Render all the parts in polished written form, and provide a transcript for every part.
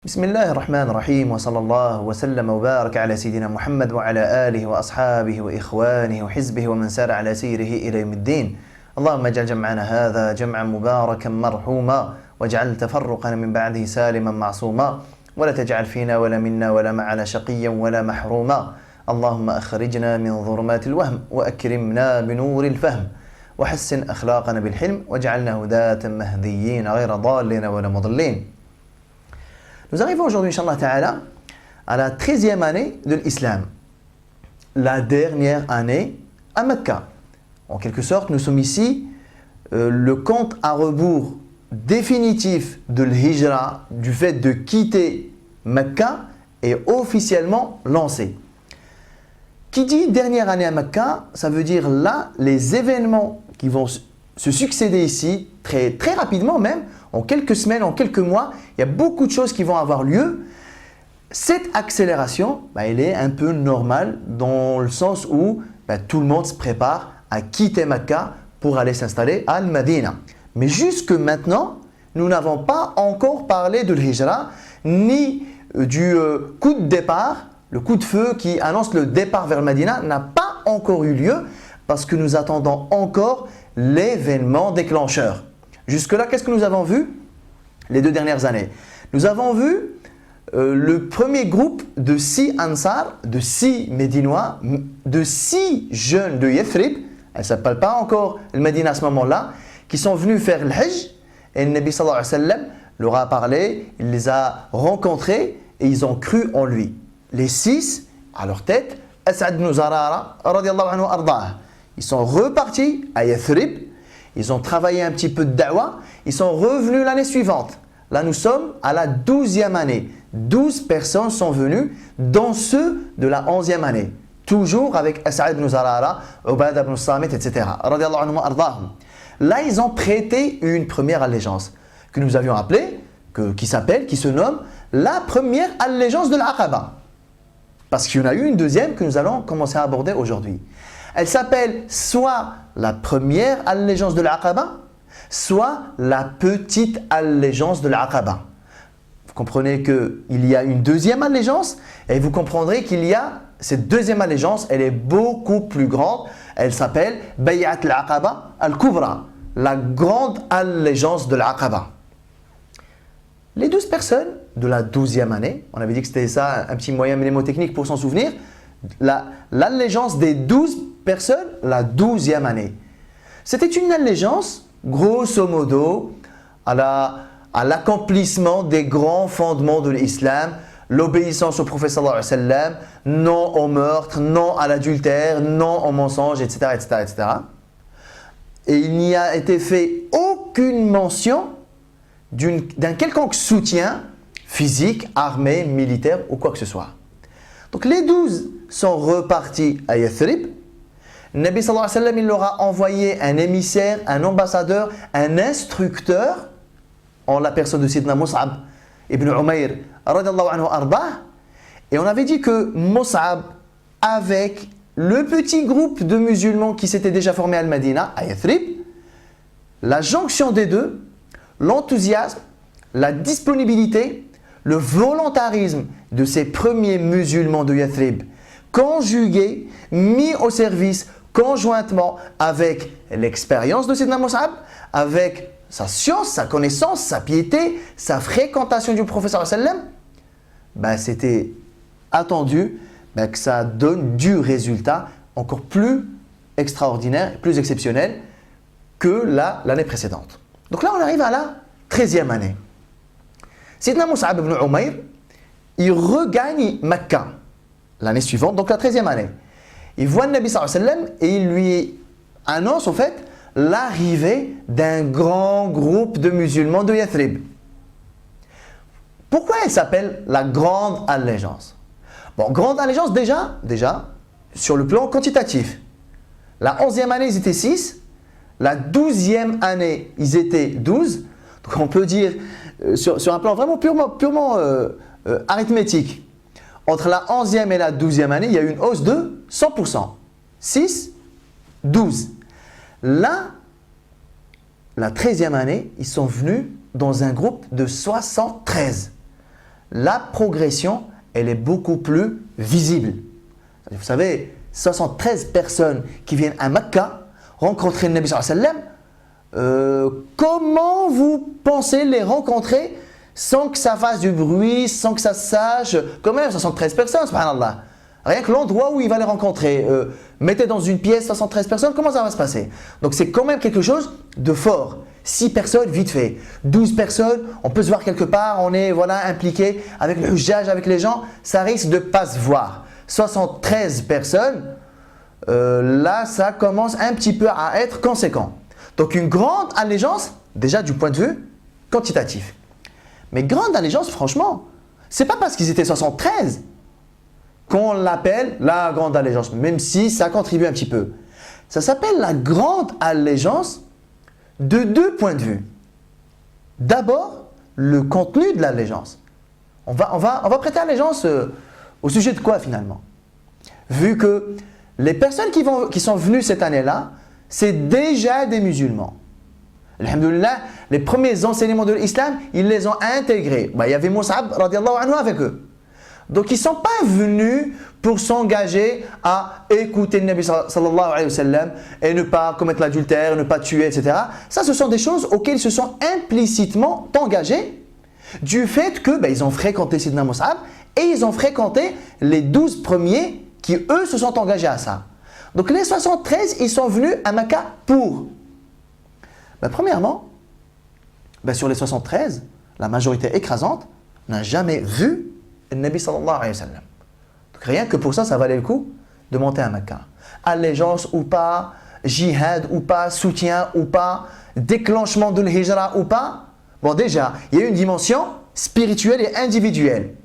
بسم الله الرحمن الرحيم وصلى الله وسلم وبارك على سيدنا محمد وعلى آله وأصحابه وإخوانه وحزبه ومن سار على سيره إلى يوم الدين. اللهم اجعل جمعنا هذا جمعا مباركا مرحوما واجعل تفرقنا من بعده سالما معصوما ولا تجعل فينا ولا منا ولا معنا شقيا ولا محروما. اللهم أخرجنا من ظلمات الوهم وأكرمنا بنور الفهم وحسن أخلاقنا بالحلم واجعلنا هداة مهديين غير ضالين ولا مضلين. Nous arrivons aujourd'hui, Inch'Allah Ta'ala, à la 13e année de l'Islam, la dernière année à Mecca. En quelque sorte, nous sommes ici, le compte à rebours définitif de l'Hijra, du fait de quitter Mecca, est officiellement lancé. Qui dit dernière année à Mecca, ça veut dire là, les événements qui vont se succéder ici, très rapidement même, en quelques semaines, en quelques mois, il y a beaucoup de choses qui vont avoir lieu. Cette accélération, elle est un peu normale dans le sens où tout le monde se prépare à quitter Mecca pour aller s'installer à Al-Madina. Mais jusque maintenant, nous n'avons pas encore parlé de l'Hijra, ni du coup de départ, le coup de feu qui annonce le départ vers Madina n'a pas encore eu lieu parce que nous attendons encore l'événement déclencheur. Jusque-là, qu'est-ce que nous avons vu les 2 dernières années? Nous avons vu le premier groupe de 6 Ansar, de 6 Médinois, de 6 jeunes de Yathrib, elle ne s'appelle pas encore le Médina à ce moment-là, qui sont venus faire le Hajj et le Nabi sallallahu alayhi wa sallam leur a parlé, il les a rencontrés et ils ont cru en lui. Les 6, à leur tête, As'ad ibn Zarara, radiyallahu anhu arda'ah. Ils sont repartis à Yathrib. Ils ont travaillé un petit peu de da'wah, ils sont revenus l'année suivante. Là, nous sommes à la 12e année. 12 personnes sont venues, dont ceux de la 11e année. Toujours avec As'ad ibn Zarara, Ubadah ibn Samit, etc. Là, ils ont prêté une première allégeance que nous avions appelée, qui se nomme la première allégeance de l'Aqaba. Parce qu'il y en a eu une deuxième que nous allons commencer à aborder aujourd'hui. Elle s'appelle soit la première allégeance de l'Aqaba, soit la petite allégeance de l'Aqaba. Vous comprenez qu'il y a une deuxième allégeance et vous comprendrez qu'il y a cette deuxième allégeance, elle est beaucoup plus grande. Elle s'appelle Bay'at al-Aqaba al-Kubra, la grande allégeance de l'Aqaba. Les 12 personnes de la 12e année, on avait dit que c'était ça, un petit moyen mnémotechnique pour s'en souvenir, l'allégeance des 12 personnes, la 12e année. C'était une allégeance, grosso modo, à l'accomplissement des grands fondements de l'islam, l'obéissance au prophète sallallahu alayhi wa sallam, non au meurtre, non à l'adultère, non au mensonge, etc., etc., etc. Et il n'y a été fait aucune mention d'un quelconque soutien physique, armé, militaire ou quoi que ce soit. Donc les 12 sont repartis à Yathrib. Nabi sallallahu alayhi wa sallam, il leur a envoyé un émissaire, un ambassadeur, un instructeur en la personne de Sidna Mus'ab ibn Umayr radiyallahu anhu arba'ah. Et on avait dit que Mus'ab, avec le petit groupe de musulmans qui s'était déjà formé à Al-Madina, à Yathrib, la jonction des deux, l'enthousiasme, la disponibilité, le volontarisme de ces premiers musulmans de Yathrib, conjugués, mis au service conjointement avec l'expérience de Sidna Mus'ab, avec sa science, sa connaissance, sa piété, sa fréquentation du prophète sallallahu alayhi wa sallam, c'était attendu que ça donne du résultat encore plus extraordinaire, plus exceptionnel que l'année précédente. Donc là, on arrive à la 13e année. Sidna Mus'ab ibn Umayr, il regagne Mecca l'année suivante, donc la 13e année. Il voit le Nabi sallallahu alayhi wa sallam et il lui annonce en fait l'arrivée d'un grand groupe de musulmans de Yathrib. Pourquoi elle s'appelle la grande allégeance? Bon, grande allégeance déjà sur le plan quantitatif. La 11e année, ils étaient 6. La 12e année, ils étaient 12. Donc on peut dire, sur un plan vraiment purement arithmétique, entre la 11e et la 12e année, il y a eu une hausse de 100%. 6, 12. Là, la 13e année, ils sont venus dans un groupe de 73. la progression, elle est beaucoup plus visible. Vous savez, 73 personnes qui viennent à Mecca rencontrer le Nabi sallallahu alayhi wa sallam, comment vous pensez les rencontrer sans que ça fasse du bruit, sans que ça se sache? Quand même, 73 personnes, subhanallah. Rien que l'endroit où il va les rencontrer. Mettez dans une pièce 73 personnes, comment ça va se passer? Donc c'est quand même quelque chose de fort. 6 personnes, vite fait. 12 personnes, on peut se voir quelque part, on est impliqué avec le hujjaj, avec les gens, ça risque de ne pas se voir. 73 personnes, là ça commence un petit peu à être conséquent. Donc une grande allégeance, déjà du point de vue quantitatif. Mais grande allégeance, franchement, c'est pas parce qu'ils étaient 73 qu'on l'appelle la grande allégeance, même si ça contribue un petit peu. Ça s'appelle la grande allégeance de 2 points de vue. D'abord, le contenu de l'allégeance. On va prêter allégeance au sujet de quoi finalement? Vu que les personnes qui sont venues cette année-là, c'est déjà des musulmans. Alhamdulillah, les premiers enseignements de l'islam, ils les ont intégrés. Il y avait Mus'ab radiallahu anhu avec eux. Donc ils ne sont pas venus pour s'engager à écouter le Nabi sallallahu alayhi wa sallam et ne pas commettre l'adultère, ne pas tuer, etc. Ça, ce sont des choses auxquelles ils se sont implicitement engagés du fait que ils ont fréquenté Sidna Mus'ab et ils ont fréquenté les 12 premiers qui, eux, se sont engagés à ça. Donc les 73, ils sont venus à Mecca pour. Premièrement, sur les 73, la majorité écrasante n'a jamais vu le Nabi sallallahu alayhi wa sallam. Donc rien que pour ça, ça valait le coup de monter à Mecca. Allégeance ou pas, jihad ou pas, soutien ou pas, déclenchement de l'hijra ou pas. Bon déjà, il y a une dimension spirituelle et individuelle.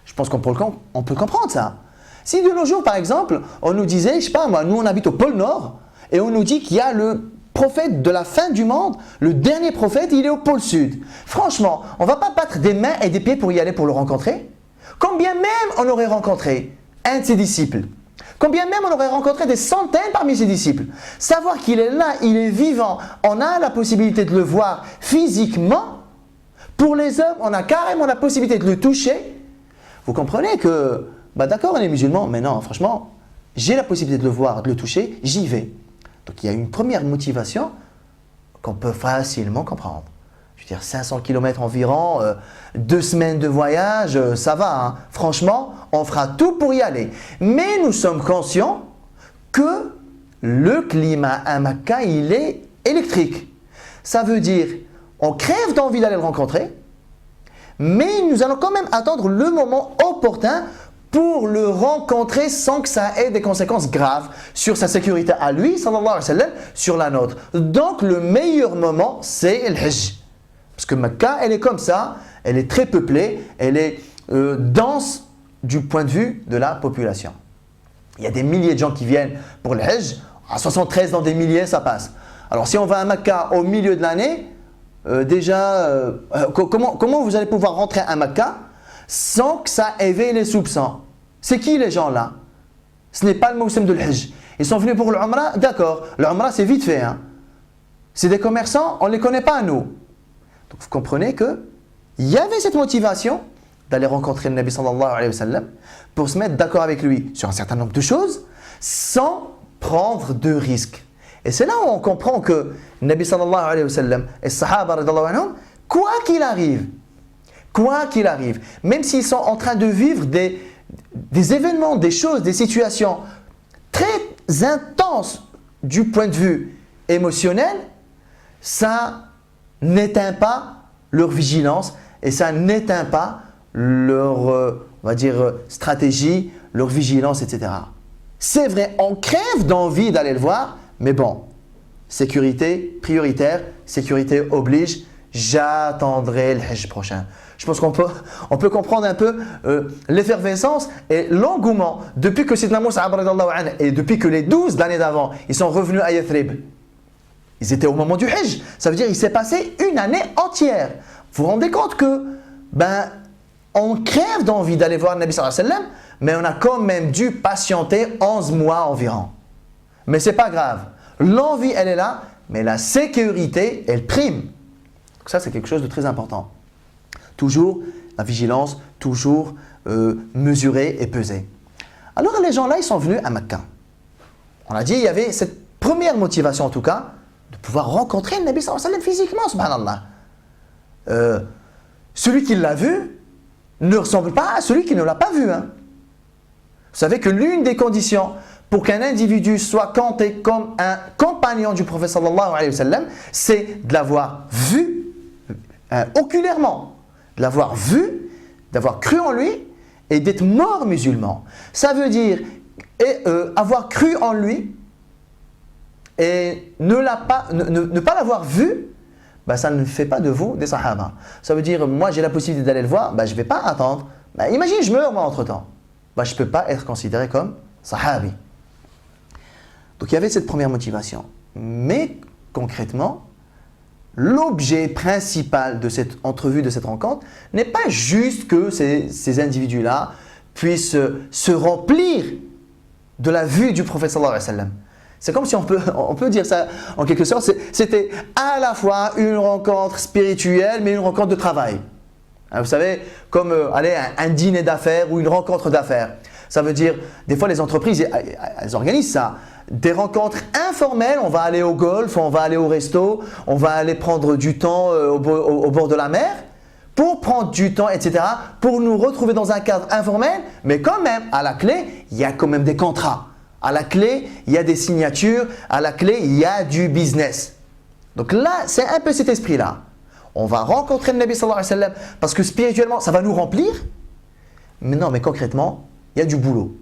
Je pense qu'on peut comprendre ça. Si de nos jours, par exemple, on nous disait, je sais pas moi, nous on habite au pôle Nord et on nous dit qu'il y a le prophète de la fin du monde, le dernier prophète, il est au pôle Sud. Franchement, on ne va pas battre des mains et des pieds pour y aller pour le rencontrer. Combien même on aurait rencontré un de ses disciples, combien même on aurait rencontré des centaines parmi ses disciples, savoir qu'il est là, il est vivant, on a la possibilité de le voir physiquement. Pour les hommes, on a carrément la possibilité de le toucher. Vous comprenez que, d'accord, on est musulman, mais non, franchement, j'ai la possibilité de le voir, de le toucher, j'y vais. Donc il y a une première motivation qu'on peut facilement comprendre. Je veux dire, 500 km environ, 2 semaines de voyage, ça va. Hein. Franchement, on fera tout pour y aller. Mais nous sommes conscients que le climat à Mecca, il est électrique. Ça veut dire, on crève d'envie d'aller le rencontrer, mais nous allons quand même attendre le moment opportun pour le rencontrer sans que ça ait des conséquences graves sur sa sécurité à lui, sallallahu alayhi wa sallam, sur la nôtre. Donc le meilleur moment, c'est le Hajj. Parce que Mecca, elle est comme ça, elle est très peuplée, elle est dense du point de vue de la population. Il y a des milliers de gens qui viennent pour le Hajj, à 73 dans des milliers, ça passe. Alors si on va à Mecca au milieu de l'année, comment vous allez pouvoir rentrer à Mecca sans que ça éveille les soupçons? C'est qui les gens là? Ce n'est pas le moussem de l'Hajj. Ils sont venus pour l'Umrah, d'accord. L'Umrah c'est vite fait. Hein. C'est des commerçants, on ne les connaît pas nous. Donc vous comprenez qu'il y avait cette motivation d'aller rencontrer le Nabi sallallahu alayhi wa sallam pour se mettre d'accord avec lui sur un certain nombre de choses sans prendre de risques. Et c'est là où on comprend que le Nabi sallallahu alayhi wa sallam et les Sahaba radhiyallahu anhum, quoi qu'il arrive, même s'ils sont en train de vivre des événements, des choses, des situations très intenses du point de vue émotionnel, ça n'éteint pas leur vigilance et ça n'éteint pas leur, on va dire, stratégie, leur vigilance, etc. C'est vrai, on crève d'envie d'aller le voir, mais bon, sécurité prioritaire, sécurité oblige, j'attendrai le Hajj prochain. Je pense qu'on peut comprendre un peu l'effervescence et l'engouement depuis que Sidna Mus'ab et depuis que les 12 l'année d'avant, ils sont revenus à Yathrib. Ils étaient au moment du Hajj. Ça veut dire qu'il s'est passé une année entière. Vous vous rendez compte que on crève d'envie d'aller voir le Nabi sallallahu alayhi wa sallam, mais on a quand même dû patienter 11 mois environ. Mais ce n'est pas grave. L'envie, elle est là, mais la sécurité, elle prime. Donc ça, c'est quelque chose de très important. Toujours la vigilance toujours mesurée et pesée. Alors les gens là, ils sont venus à Mecca. On a dit, il y avait cette première motivation en tout cas, de pouvoir rencontrer le Nabi sallallahu alayhi wa sallam physiquement, subhanallah. Celui qui l'a vu ne ressemble pas à celui qui ne l'a pas vu. Hein. Vous savez que l'une des conditions pour qu'un individu soit compté comme un compagnon du prophète sallallahu alayhi wa sallam, c'est de l'avoir vu oculairement, de l'avoir vu, d'avoir cru en lui et d'être mort musulman. Ça veut dire avoir cru en lui et ne pas l'avoir vu, bah, ça ne fait pas de vous des sahaba. Ça veut dire, moi j'ai la possibilité d'aller le voir, bah, je ne vais pas attendre. Bah, imagine, je meurs moi entre-temps. Bah, je ne peux pas être considéré comme sahabi. Donc il y avait cette première motivation. Mais concrètement, l'objet principal de cette entrevue, de cette rencontre, n'est pas juste que ces individus-là puissent se remplir de la vue du prophète sallallahu alayhi wa sallam. C'est comme si on peut dire ça en quelque sorte, c'était à la fois une rencontre spirituelle mais une rencontre de travail. Vous savez, comme aller à un dîner d'affaires ou une rencontre d'affaires. Ça veut dire, des fois les entreprises, elles organisent ça. Des rencontres informelles, on va aller au golf, on va aller au resto, on va aller prendre du temps au bord de la mer pour prendre du temps, etc. pour nous retrouver dans un cadre informel, mais quand même, à la clé, il y a quand même des contrats. À la clé, il y a des signatures. À la clé, il y a du business. Donc là, c'est un peu cet esprit-là. On va rencontrer le Nabi sallallahu alayhi wa sallam parce que spirituellement, ça va nous remplir. Mais non, mais concrètement, il y a du boulot.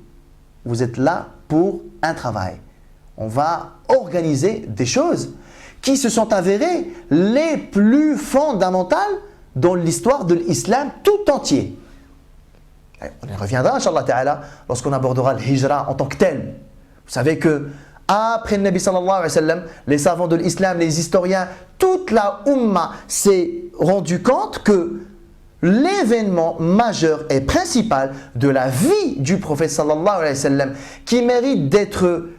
Vous êtes là pour un travail. On va organiser des choses qui se sont avérées les plus fondamentales dans l'histoire de l'islam tout entier. On y reviendra, Inch'Allah Ta'ala, lorsqu'on abordera le hijra en tant que tel. Vous savez que après le Nabi sallallahu alayhi wa sallam, les savants de l'islam, les historiens, toute la Ummah s'est rendu compte que l'événement majeur et principal de la vie du prophète sallallahu alayhi wa sallam, qui mérite d'être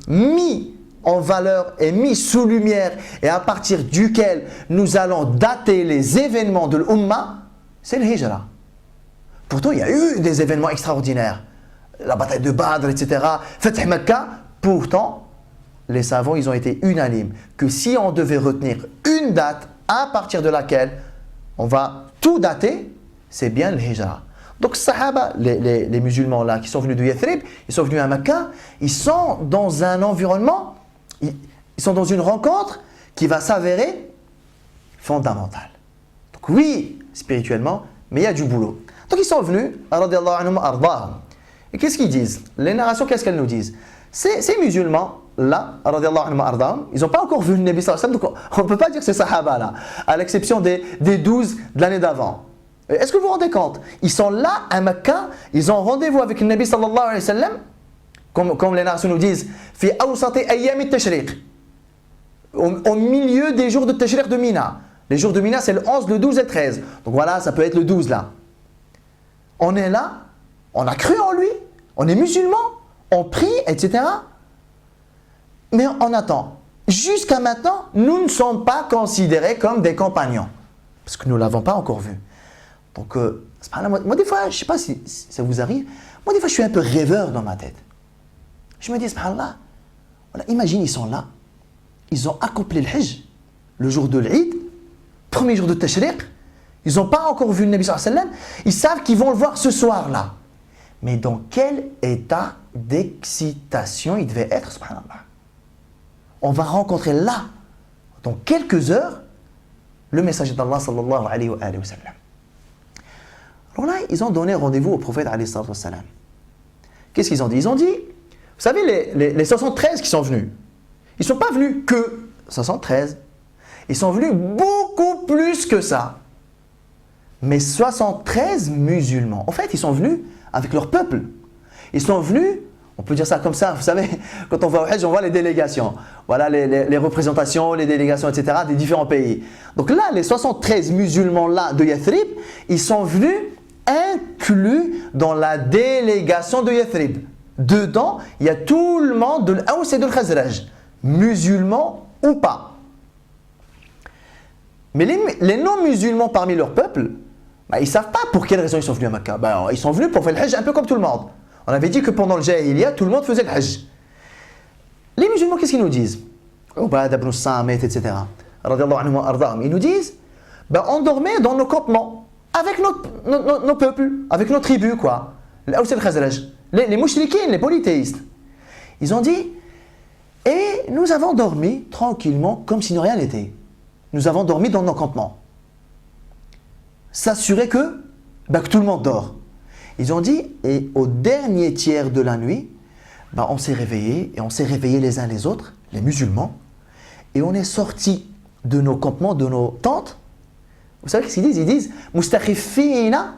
mis en valeur et mis sous lumière et à partir duquel nous allons dater les événements de l'Ummah, c'est le hijra. Pourtant, il y a eu des événements extraordinaires. La bataille de Badr, etc. Fath Mecca. Pourtant, les savants, ils ont été unanimes que si on devait retenir une date à partir de laquelle on va tout dater, c'est bien le hijra. Donc, Sahaba, les musulmans là qui sont venus de Yathrib, ils sont venus à Mecca, ils sont dans un environnement, ils sont dans une rencontre qui va s'avérer fondamentale. Donc oui, spirituellement, mais il y a du boulot. Donc ils sont venus, radiyallahu anhum ardahum. Et qu'est-ce qu'ils disent? Les narrations, qu'est-ce qu'elles nous disent? Ces musulmans-là, radiyallahu anhum ardahum, ils n'ont pas encore vu le Nabi sallallahu alayhi wa sallam, donc on ne peut pas dire que c'est Sahaba là, à l'exception des 12 de l'année d'avant. Est-ce que vous vous rendez compte? Ils sont là à Mecca, ils ont rendez-vous avec le Nabi sallallahu alayhi wa sallam, comme les narrations nous disent, fi awsati ayyam at-tashriq, au milieu des jours de Tashriq de Mina. Les jours de Mina, c'est le 11, le 12 et le 13. Donc voilà, ça peut être le 12 là. On est là, on a cru en lui, on est musulman, on prie, etc. Mais on attend. Jusqu'à maintenant, nous ne sommes pas considérés comme des compagnons. Parce que nous ne l'avons pas encore vu. Donc, moi des fois, je ne sais pas si ça vous arrive, moi des fois je suis un peu rêveur dans ma tête. Je me dis, subhanallah, voilà, imagine, ils sont là, ils ont accompli le Hajj, le jour de l'Eid, premier jour de Tashriq, ils n'ont pas encore vu le Nabi sallallahu alayhi wa sallam, ils savent qu'ils vont le voir ce soir-là. Mais dans quel état d'excitation il devait être, subhanallah. On va rencontrer là, dans quelques heures, le messager d'Allah sallallahu alayhi wa sallam. Alors là, ils ont donné rendez-vous au prophète alayhi wa sallam. Qu'est-ce qu'ils ont dit? Ils ont dit, vous savez, les 73 qui sont venus, ils ne sont pas venus que 73, ils sont venus beaucoup plus que ça. Mais 73 musulmans, en fait, ils sont venus avec leur peuple. Ils sont venus, on peut dire ça comme ça, vous savez, quand on va au Hajj, on voit les délégations. Voilà les représentations, les délégations, etc. des différents pays. Donc là, les 73 musulmans-là de Yathrib, ils sont venus inclus dans la délégation de Yathrib. Dedans, il y a tout le monde de l'Aws et de l'Khazraj, musulmans ou pas. Mais les non-musulmans parmi leur peuple, Ils ne savent pas pour quelle raison ils sont venus à Mecca. Ils sont venus pour faire le Hajj un peu comme tout le monde. On avait dit que pendant le Jahiliya, tout le monde faisait le Hajj. Les musulmans, qu'est-ce qu'ils nous disent? Ubad ibn Samit, etc. Ils nous disent, on dormait dans nos campements, avec nos peuples, avec nos tribus, quoi. Les mouchriquins, les polythéistes. Ils ont dit, et nous avons dormi tranquillement, comme si rien n'était. Nous avons dormi dans nos campements. S'assurer que tout le monde dort. Ils ont dit, et au dernier tiers de la nuit, on s'est réveillés, et on s'est réveillés les uns les autres, les musulmans, et on est sortis de nos campements, de nos tentes. Vous savez ce qu'ils disent? Ils disent, mustakhifina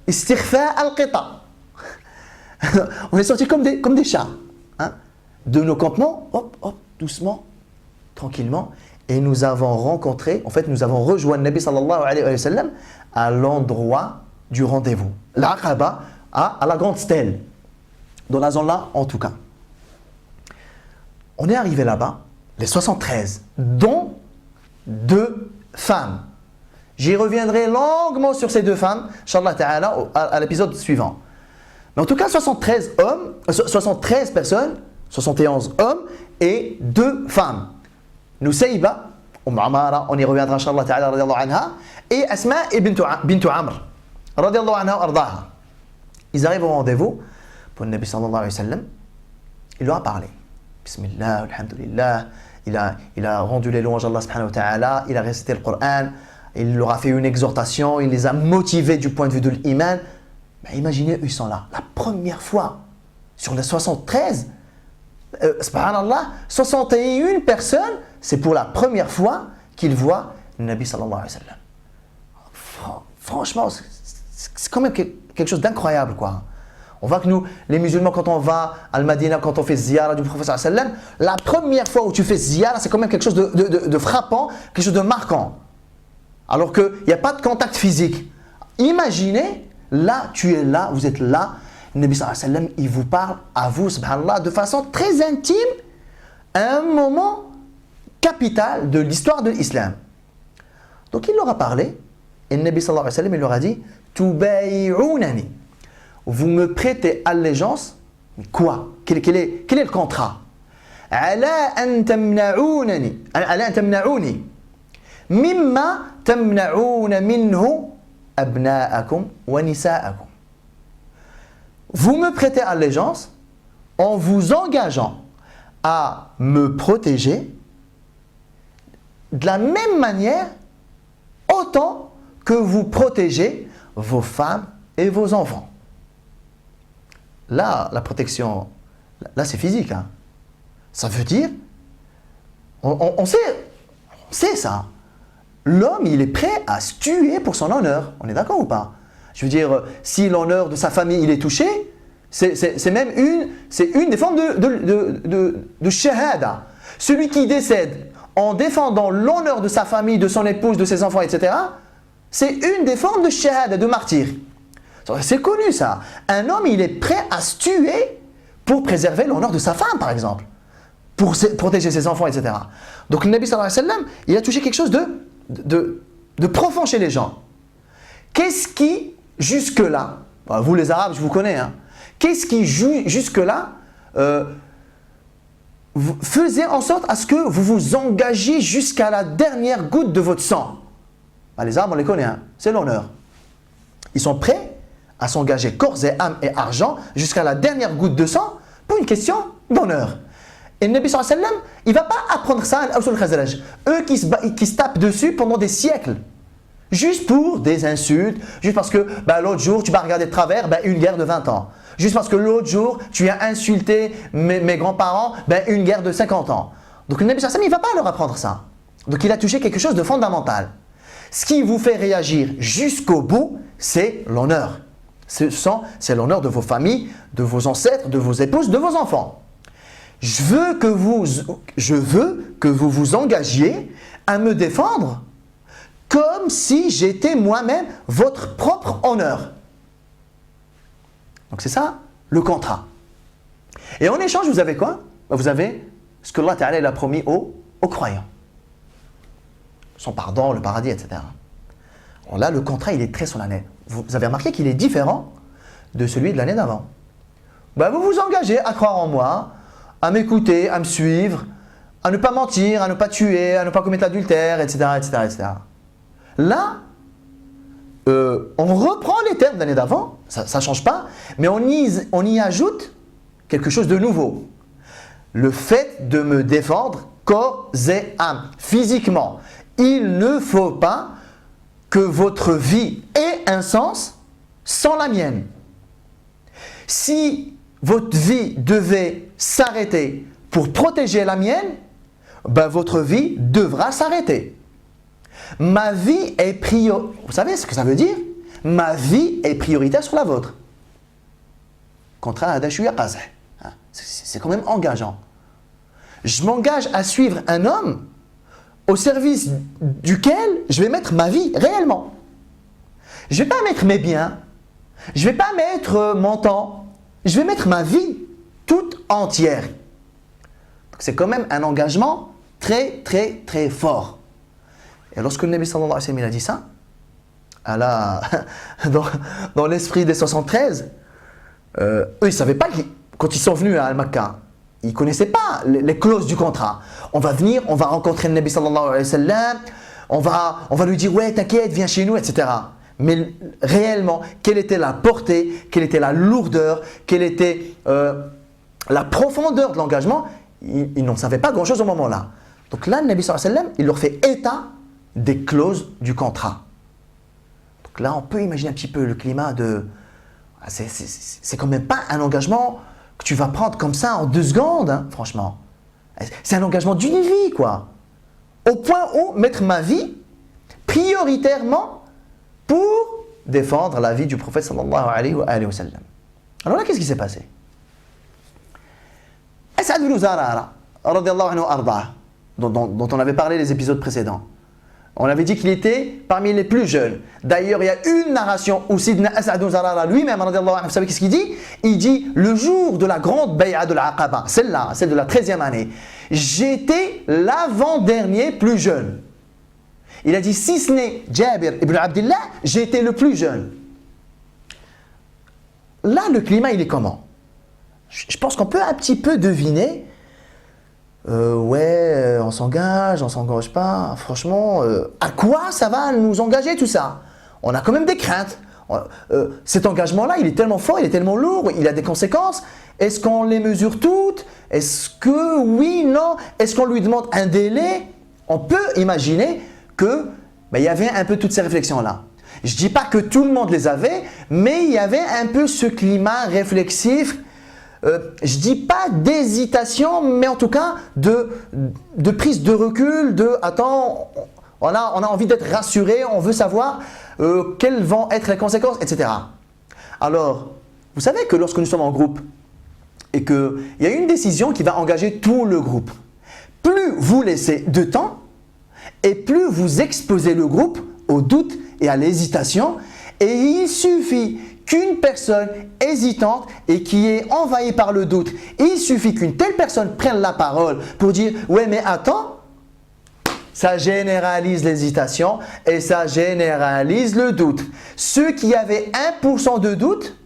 istighfa al-qita. On est sortis comme des chats. Hein, de nos campements, hop, hop, doucement, tranquillement, et nous avons rencontré, en fait, nous avons rejoint le Nabi sallallahu alayhi wa sallam à l'endroit du rendez-vous. L'Aqaba, à la grande stèle, dans la zone là, en tout cas. On est arrivé là-bas, les 73, dont 2 femmes. J'y reviendrai longuement sur ces 2 femmes, Inch'Allah ta'ala, à l'épisode suivant. Mais en tout cas, 73 personnes, 71 hommes et 2 femmes. Nusayba, Amara, on y reviendra, Inch'Allah ta'ala, radiallahu anha, et Asma et bintu Amr, radiallahu anha, ardaha. Ils arrivent au rendez-vous pour le Nabi sallallahu alayhi wa sallam. Il leur a parlé. Bismillah, alhamdulillah. Il a rendu les louanges à Allah subhanahu wa ta'ala. Il a récité le Coran. Il leur a fait une exhortation. Il les a motivés du point de vue de l'iman. Imaginez, ils sont là. La première fois, sur les 73, subhanallah, 61 personnes, c'est pour la première fois qu'ils voient le Nabi sallallahu alayhi wa sallam. Franchement, c'est quand même quelque chose d'incroyable, quoi. On voit que nous, les musulmans, quand on va à Al-Madina, quand on fait ziyara du prophète sallallahu alayhi wa sallam, la première fois où tu fais ziyara, c'est quand même quelque chose de frappant, quelque chose de marquant. Alors qu'il n'y a pas de contact physique. Imaginez, là, tu es là, vous êtes là, le Nabi sallallahu alayhi wa sallam, il vous parle à vous, subhanallah, de façon très intime, à un moment capital de l'histoire de l'islam. Donc il leur a parlé, et le Nabi sallallahu alayhi wa sallam, il leur a dit, Tubay'unani. Vous me prêtez allégeance, mais quoi? Quel est le contrat? Ala an tamna'uni mimma tamna'una minhu abna'akum wa nisa'akum. Vous me prêtez allégeance en vous engageant à me protéger de la même manière autant que vous protégez vos femmes et vos enfants. Là, la protection, là c'est physique. Hein. Ça veut dire, on sait ça. L'homme, il est prêt à se tuer pour son honneur. On est d'accord ou pas? Je veux dire, si l'honneur de sa famille il est touché, c'est même une des formes de shahada. Celui qui décède en défendant l'honneur de sa famille, de son épouse, de ses enfants, etc., c'est une des formes de shahada, de martyr. C'est connu ça. Un homme, il est prêt à se tuer pour préserver l'honneur de sa femme, par exemple. Pour protéger ses enfants, etc. Donc le Nabi sallallahu alayhi wa sallam, il a touché quelque chose de profond chez les gens. Qu'est-ce qui, jusque-là, vous les Arabes, je vous connais, hein, qu'est-ce qui, jusque-là, faisait en sorte à ce que vous vous engagiez jusqu'à la dernière goutte de votre sang? Les Arabes, on les connaît, hein, c'est l'honneur. Ils sont prêts à s'engager corps et âme et argent jusqu'à la dernière goutte de sang pour une question d'honneur. Et le Nabi sallallahu alayhi wa sallam, il ne va pas apprendre ça à l'Aws al-Khazraj. Eux qui se tapent dessus pendant des siècles. Juste pour des insultes, juste parce que l'autre jour tu m'as regardé de travers, une guerre de 20 ans. Juste parce que l'autre jour tu as insulté mes grands-parents, une guerre de 50 ans. Donc le Nabi sallallahu alayhi wa sallam, il ne va pas leur apprendre ça. Donc il a touché quelque chose de fondamental. Ce qui vous fait réagir jusqu'au bout, c'est l'honneur. C'est l'honneur de vos familles, de vos ancêtres, de vos épouses, de vos enfants. Je veux que vous vous engagiez à me défendre comme si j'étais moi-même votre propre honneur. Donc c'est ça le contrat. Et en échange, vous avez quoi? Vous avez ce que Allah Ta'ala a promis aux croyants. Son pardon, le paradis, etc. Là, le contrat, il est très solennel. Vous avez remarqué qu'il est différent de celui de l'année d'avant. Ben, vous vous engagez à croire en moi, à m'écouter, à me suivre, à ne pas mentir, à ne pas tuer, à ne pas commettre l'adultère, etc., etc., etc. Là, on reprend les termes de l'année d'avant, ça ne change pas, mais on y ajoute quelque chose de nouveau. Le fait de me défendre corps et âme, physiquement. Il ne faut pas que votre vie ait un sens sans la mienne. Si votre vie devait s'arrêter pour protéger la mienne, ben votre vie devra s'arrêter. Ma vie est prioritaire. Vous savez ce que ça veut dire? Ma vie est prioritaire sur la vôtre. Contrat à Dashuya Qazah. C'est quand même engageant. Je m'engage à suivre un homme au service duquel je vais mettre ma vie réellement. Je ne vais pas mettre mes biens, je ne vais pas mettre mon temps, je vais mettre ma vie toute entière. C'est quand même un engagement très très très fort. Et lorsque le Nabi sallallahu alayhi wa sallam a dit ça, dans l'esprit des 73, eux ils ne savaient pas, quand ils sont venus à Al-Makka, ils ne connaissaient pas les clauses du contrat. On va venir, on va rencontrer le Nabi sallallahu alayhi wa sallam, on va lui dire ouais t'inquiète, viens chez nous, etc. Mais réellement, quelle était la portée, quelle était la lourdeur, quelle était la profondeur de l'engagement, ils n'en savaient pas grand chose au moment là. Donc là, le Nabi sallallahu alayhi wa sallam, il leur fait état des clauses du contrat. Donc là, on peut imaginer un petit peu le climat de... C'est quand même pas un engagement que tu vas prendre comme ça en 2 secondes, hein, franchement. C'est un engagement d'une vie, quoi. Au point où mettre ma vie prioritairement pour défendre la vie du prophète sallallahu alayhi wa sallam. Alors là, qu'est-ce qui s'est passé? As'ad ibn Zurara, radiyallahu anhu arda, dont on avait parlé les épisodes précédents. On avait dit qu'il était parmi les plus jeunes. D'ailleurs, il y a une narration où Sidna As'ad ibn Zurara lui-même, vous savez qu'est-ce qu'il dit? Il dit, le jour de la grande bay'a de l'Aqaba, celle-là, celle de la 13e année, j'étais l'avant-dernier plus jeune. Il a dit, si ce n'est Jabir ibn Abdillah, j'étais le plus jeune. Là, le climat, il est comment? Je pense qu'on peut un petit peu deviner. On s'engage pas. Franchement, à quoi ça va nous engager tout ça? On a quand même des craintes. Cet engagement-là, il est tellement fort, il est tellement lourd, il a des conséquences. Est-ce qu'on les mesure toutes? Est-ce que oui, non? Est-ce qu'on lui demande un délai? On peut imaginer que il y avait un peu toutes ces réflexions-là. Je ne dis pas que tout le monde les avait, mais il y avait un peu ce climat réflexif. Je ne dis pas d'hésitation, mais en tout cas de prise de recul, de attends, on a envie d'être rassuré, on veut savoir quelles vont être les conséquences, etc. Alors, vous savez que lorsque nous sommes en groupe et qu'il y a une décision qui va engager tout le groupe, plus vous laissez de temps et plus vous exposez le groupe au doute et à l'hésitation, et il suffit qu'une personne hésitante et qui est envahie par le doute, il suffit qu'une telle personne prenne la parole pour dire « ouais mais attends », ça généralise l'hésitation et ça généralise le doute. Ceux qui avaient 1% de doute,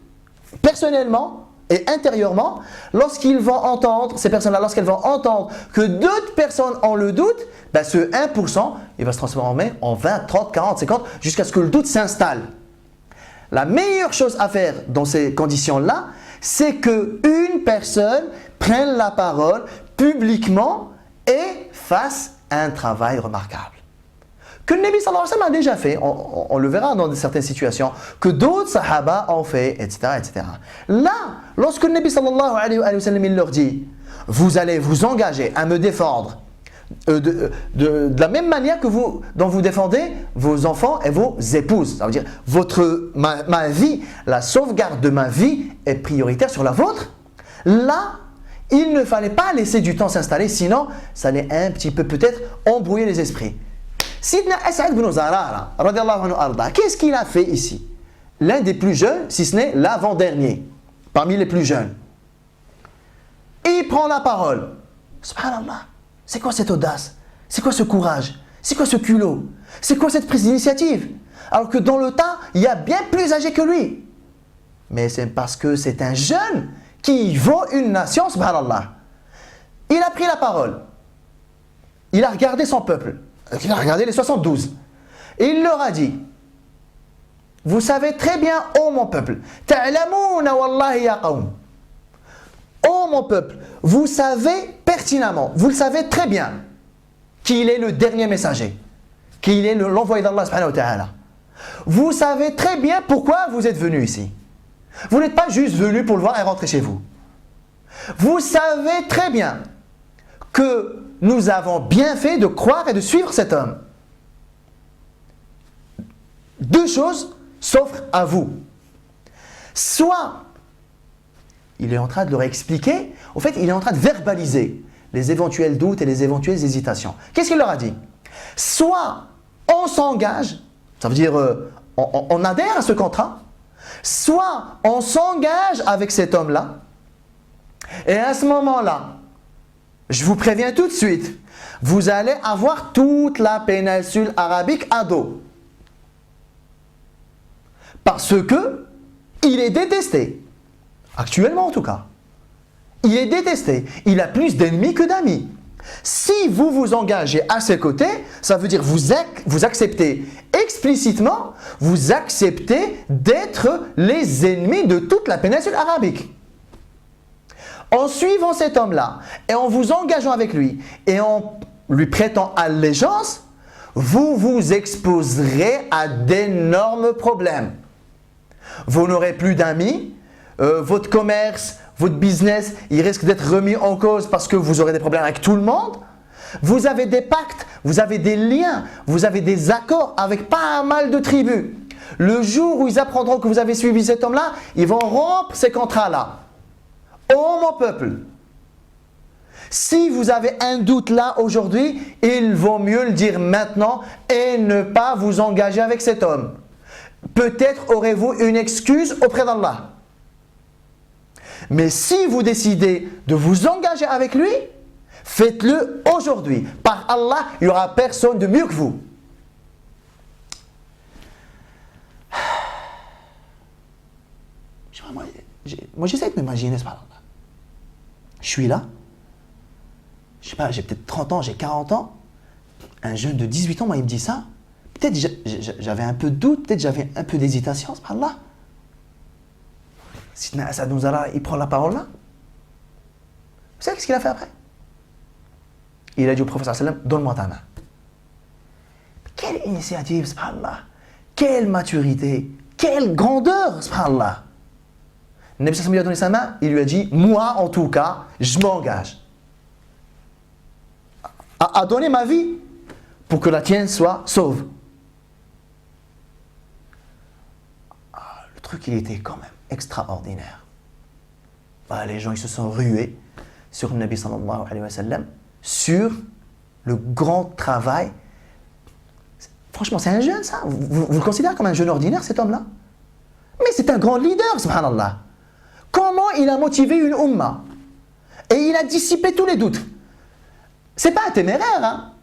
personnellement et intérieurement, lorsqu'ils vont entendre, ces personnes-là, lorsqu'elles vont entendre que d'autres personnes ont le doute, ben ce 1%, il va se transformer en 20, 30, 40, 50, jusqu'à ce que le doute s'installe. La meilleure chose à faire dans ces conditions-là, c'est qu'une personne prenne la parole publiquement et fasse un travail remarquable. Que le Nabi sallallahu alayhi wa sallam a déjà fait, on le verra dans certaines situations, que d'autres sahaba ont fait, etc., etc. Là, lorsque le Nabi sallallahu alayhi wa sallam il leur dit « Vous allez vous engager à me défendre de la même manière que dont vous défendez vos enfants et vos épouses. » Ça veut dire, ma vie, la sauvegarde de ma vie est prioritaire sur la vôtre. Là, il ne fallait pas laisser du temps s'installer, sinon ça allait un petit peu peut-être embrouiller les esprits. Sidna As'ad ibn Zurara, radiyallahu anhu arda, qu'est-ce qu'il a fait ici? L'un des plus jeunes, si ce n'est l'avant-dernier, parmi les plus jeunes. Et il prend la parole. Subhanallah. C'est quoi cette audace? C'est quoi ce courage? C'est quoi ce culot? C'est quoi cette prise d'initiative? alors que dans le tas, il y a bien plus âgé que lui. Mais c'est parce que c'est un jeune qui vaut une nation, subhanallah. Il a pris la parole. Il a regardé son peuple. Il a regardé les 72. Et il leur a dit, vous savez très bien, ô mon peuple, ta'lamouna wallahi ya qawm. Ô mon peuple, vous savez pertinemment, vous le savez très bien, qu'il est le dernier messager, qu'il est l'envoyé d'Allah subhanahu wa ta'ala. Vous savez très bien pourquoi vous êtes venus ici. Vous n'êtes pas juste venus pour le voir et rentrer chez vous. Vous savez très bien que nous avons bien fait de croire et de suivre cet homme. Deux choses s'offrent à vous. Soit il est en train de leur expliquer, en fait, il est en train de verbaliser les éventuels doutes et les éventuelles hésitations. Qu'est-ce qu'il leur a dit? Soit on s'engage, ça veut dire on adhère à ce contrat, soit on s'engage avec cet homme-là, et à ce moment-là, je vous préviens tout de suite, vous allez avoir toute la péninsule arabique à dos. Parce que il est détesté. Actuellement en tout cas. Il est détesté. Il a plus d'ennemis que d'amis. Si vous vous engagez à ses côtés, ça veut dire vous acceptez explicitement, vous acceptez d'être les ennemis de toute la péninsule arabique. En suivant cet homme-là et en vous engageant avec lui et en lui prêtant allégeance, vous vous exposerez à d'énormes problèmes. Vous n'aurez plus d'amis, votre commerce, votre business, il risque d'être remis en cause parce que vous aurez des problèmes avec tout le monde. Vous avez des pactes, vous avez des liens, vous avez des accords avec pas mal de tribus. Le jour où ils apprendront que vous avez suivi cet homme-là, ils vont rompre ces contrats-là. Ô mon peuple, si vous avez un doute là aujourd'hui, il vaut mieux le dire maintenant et ne pas vous engager avec cet homme. Peut-être aurez-vous une excuse auprès d'Allah. Mais si vous décidez de vous engager avec lui, faites-le aujourd'hui. Par Allah, il n'y aura personne de mieux que vous. Moi, j'essaie de m'imaginer, subhanallah. Je suis là, je sais pas, j'ai peut-être 30 ans, j'ai 40 ans. Un jeune de 18 ans, moi, il me dit ça. Peut-être j'avais un peu de doute, peut-être j'avais un peu d'hésitation, subhanallah. Sidna Asad Nuzara, il prend la parole là. Vous savez ce qu'il a fait après? Il a dit au prophète sallam, donne-moi ta main. Quelle initiative, subhanallah. Quelle maturité, quelle grandeur, subhanallah. Le Nabi sallam lui a donné sa main, il lui a dit, moi en tout cas, je m'engage à donner ma vie pour que la tienne soit sauve. Le truc, il était quand même extraordinaire. Les gens, ils se sont rués sur le Nabi sallallahu alayhi wa sallam, sur le grand travail. Franchement, c'est un jeune, ça. Vous le considérez comme un jeune ordinaire, cet homme-là? Mais c'est un grand leader, subhanallah. Comment il a motivé une umma? Et il a dissipé tous les doutes. C'est pas un téméraire, hein?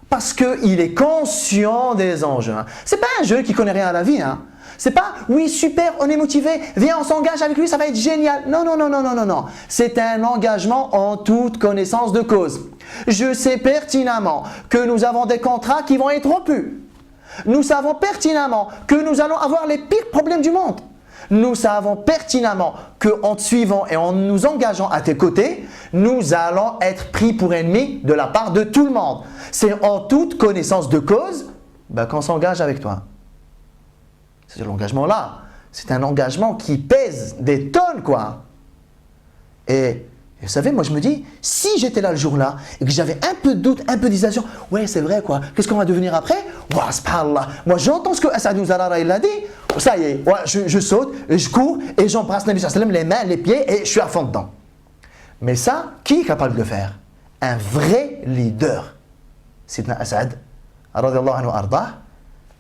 Parce qu'il est conscient des enjeux. Hein. C'est pas un jeune qui connaît rien à la vie. Hein. C'est pas, oui, super, on est motivé, viens, on s'engage avec lui, ça va être génial. Non, non, non, non, non, non, non. C'est un engagement en toute connaissance de cause. Je sais pertinemment que nous avons des contrats qui vont être rompus. Nous savons pertinemment que nous allons avoir les pires problèmes du monde. Nous savons pertinemment qu'en te suivant et en nous engageant à tes côtés, nous allons être pris pour ennemis de la part de tout le monde. C'est en toute connaissance de cause qu'on s'engage avec toi. C'est l'engagement-là. C'est un engagement qui pèse des tonnes, quoi. Et vous savez, moi je me dis, si j'étais là le jour-là et que j'avais un peu de doute, un peu d'hésitation, ouais, c'est vrai, quoi. Qu'est-ce qu'on va devenir après? Ouah, subhanallah. Moi j'entends ce que Asad Nuzara il a dit. Ça y est, ouais, je saute, je cours et j'embrasse Nabi sallallahu alayhi wa sallam, les mains, les pieds et je suis à fond dedans. Mais ça, qui est capable de le faire? Un vrai leader. Sidna Asad, radiyallahu anhu ardah,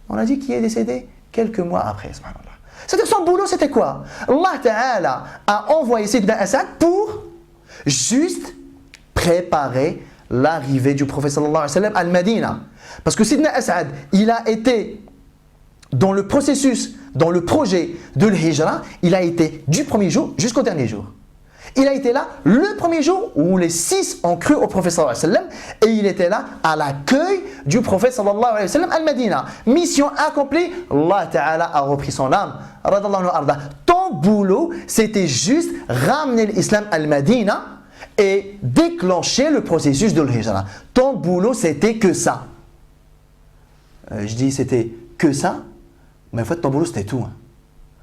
on a dit qu'il est décédé quelques mois après, subhanallah. C'est-à-dire son boulot, c'était quoi? Allah Ta'ala a envoyé Sidna Asad pour juste préparer l'arrivée du prophète sallallahu alayhi wa sallam à Al-Madina. Parce que Sidna Asad, il a été dans le processus, dans le projet de l'Hijra, il a été du premier jour jusqu'au dernier jour. Il a été là le premier jour où les 6 ont cru au prophète sallallahu alayhi wa sallam et il était là à l'accueil du prophète sallallahu alayhi wa sallam à Medina. Mission accomplie, Allah Ta'ala a repris son âme. Ton boulot, c'était juste ramener l'islam à Medina et déclencher le processus de l'Hijra. Ton boulot, c'était que ça. Je dis c'était que ça, mais en fait ton boulot c'était tout.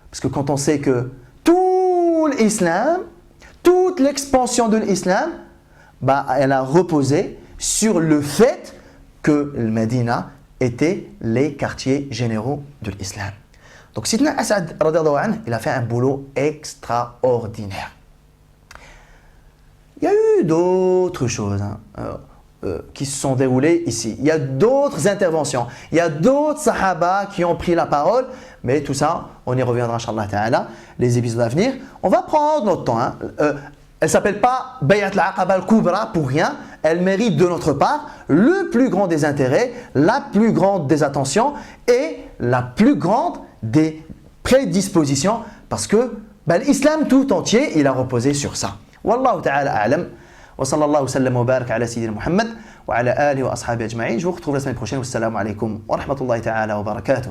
Parce que quand on sait que tout l'islam, toute l'expansion de l'islam, elle a reposé sur le fait que le Médina était les quartiers généraux de l'islam. Donc Sidna As'ad, il a fait un boulot extraordinaire. Il y a eu d'autres choses qui se sont déroulées ici. Il y a d'autres interventions. Il y a d'autres sahaba qui ont pris la parole. Mais tout ça, on y reviendra, Inch'Allah Ta'ala, les épisodes à venir. On va prendre notre temps. Elle ne s'appelle pas Bayat al-Aqaba al-Kubra pour rien. Elle mérite de notre part le plus grand des intérêts, la plus grande des attentions et la plus grande des prédispositions. Parce que l'islam tout entier, il a reposé sur ça. Wallahu ta'ala a'lam. Wa sallallahu wa sallam wa barak ala sayyidina Muhammad wa ala alihi wa ashabihi ajma'in. Je vous retrouve la semaine prochaine. Wassalamu alaikum wa rahmatullahi ta'ala wa barakatuh.